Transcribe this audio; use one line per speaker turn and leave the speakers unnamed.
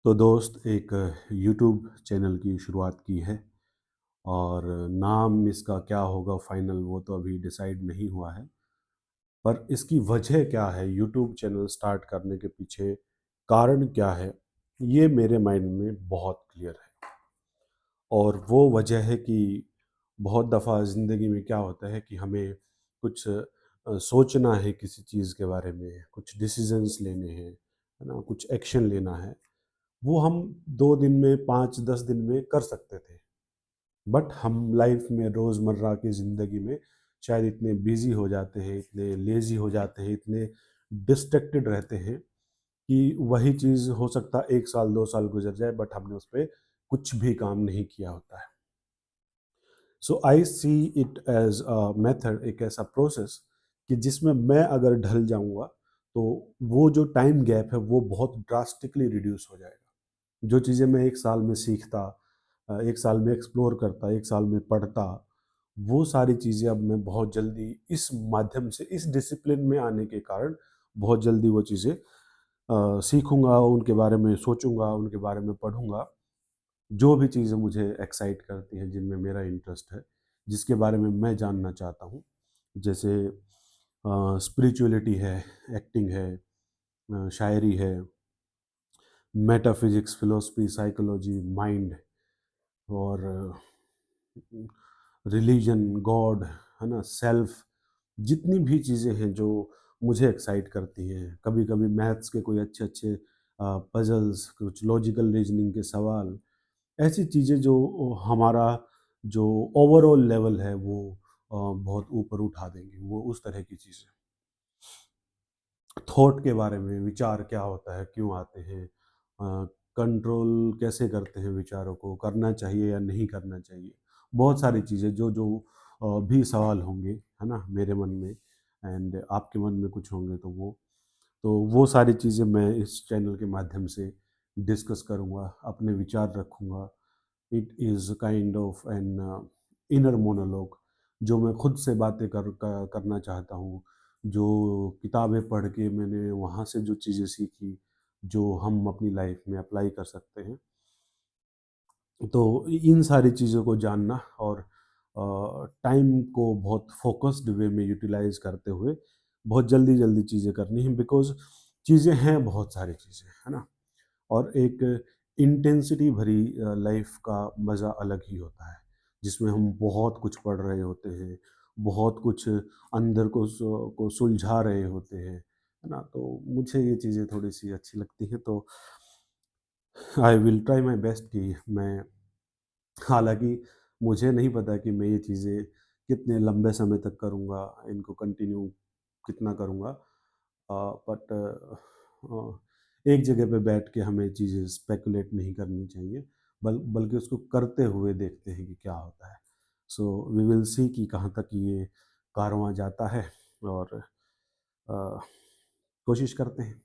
तो दोस्त एक यूट्यूब चैनल की शुरुआत की है और नाम इसका क्या होगा फाइनल वो तो अभी डिसाइड नहीं हुआ है। पर इसकी वजह क्या है, यूट्यूब चैनल स्टार्ट करने के पीछे कारण क्या है, ये मेरे माइंड में बहुत क्लियर है। और वो वजह है कि बहुत दफ़ा ज़िंदगी में क्या होता है कि हमें कुछ सोचना है किसी चीज़ के बारे में, कुछ डिसीजंस लेने हैं, है ना? कुछ एक्शन लेना है। वो हम 2 दिन में, 5-10 दिन में कर सकते थे। बट हम लाइफ में रोज़मर्रा की ज़िंदगी में शायद इतने बिज़ी हो जाते हैं, इतने लेज़ी हो जाते हैं, इतने डिस्ट्रैक्टेड रहते हैं कि वही चीज़ हो सकता है 1 साल, 2 साल गुज़र जाए बट हमने उस पे कुछ भी काम नहीं किया होता है। So I see it as a method, एक ऐसा प्रोसेस कि जिसमें मैं अगर ढल जाऊँगा, तो वो जो टाइम गैप है वो बहुत ड्रास्टिकली रिड्यूस हो जाएगा। जो चीज़ें मैं 1 साल में सीखता, 1 साल में एक्सप्लोर करता, 1 साल में पढ़ता, वो सारी चीज़ें अब मैं बहुत जल्दी इस माध्यम से, इस डिसिप्लिन में आने के कारण बहुत जल्दी वो चीज़ें सीखूँगा, उनके बारे में सोचूँगा, उनके बारे में पढ़ूँगा। जो भी चीज़ें मुझे एक्साइट करती हैं, जिनमें मेरा इंटरेस्ट है, जिसके बारे में मैं जानना चाहता हूँ, जैसे स्पिरिचुअलिटी है, एक्टिंग है, शायरी है, मेटाफिज़िक्स, फ़िलॉसफ़ी, साइकोलॉजी, माइंड और रिलीजन, गॉड, है ना? सेल्फ, जितनी भी चीज़ें हैं जो मुझे एक्साइट करती हैं। कभी-कभी मैथ्स के कोई अच्छे-अच्छे पज़ल्स, कुछ लॉजिकल रीज़निंग के सवाल, ऐसी चीज़ें जो हमारा जो ओवरऑल लेवल है वो बहुत ऊपर उठा देंगी, वो उस तरह की चीज़ें। थॉट के बारे में, विचार क्या होता है, क्यों आते हैं, कंट्रोल कैसे करते हैं विचारों को, करना चाहिए या नहीं करना चाहिए। बहुत सारी चीज़ें जो जो भी सवाल होंगे, है ना, मेरे मन में एंड आपके मन में कुछ होंगे तो वो सारी चीज़ें मैं इस चैनल के माध्यम से डिस्कस करूँगा, अपने विचार रखूँगा। It is kind of an inner monologue, जो मैं खुद से बातें करना चाहता हूँ, जो किताबें पढ़ के मैंने वहाँ से जो चीज़ें सीखी, जो हम अपनी लाइफ में अप्लाई कर सकते हैं। तो इन सारी चीज़ों को जानना और टाइम को बहुत फ़ोकस्ड वे में यूटिलाइज़ करते हुए बहुत जल्दी-जल्दी चीज़ें करनी है, बिकॉज़ चीज़ें हैं, बहुत सारी चीज़ें, है ना? और एक इंटेंसिटी भरी लाइफ का मज़ा अलग ही होता है, जिसमें हम बहुत कुछ पढ़ रहे होते हैं, बहुत कुछ अंदर को सुलझा रहे होते हैं, है ना? तो मुझे ये चीज़ें थोड़ी-सी अच्छी लगती हैं, तो I will try my best कि मैं, हालाँकि मुझे नहीं पता कि मैं ये चीज़ें कितने लंबे समय तक करूँगा, इनको कंटिन्यू कितना करूँगा। बट एक जगह पे बैठ के हमें चीज़ें स्पेकुलेट नहीं करनी चाहिए, बल्कि उसको करते हुए देखते हैं कि क्या होता है। सो वी विल सी कि कहाँ तक ये कारवां जाता है और अ, कोशिश करते हैं।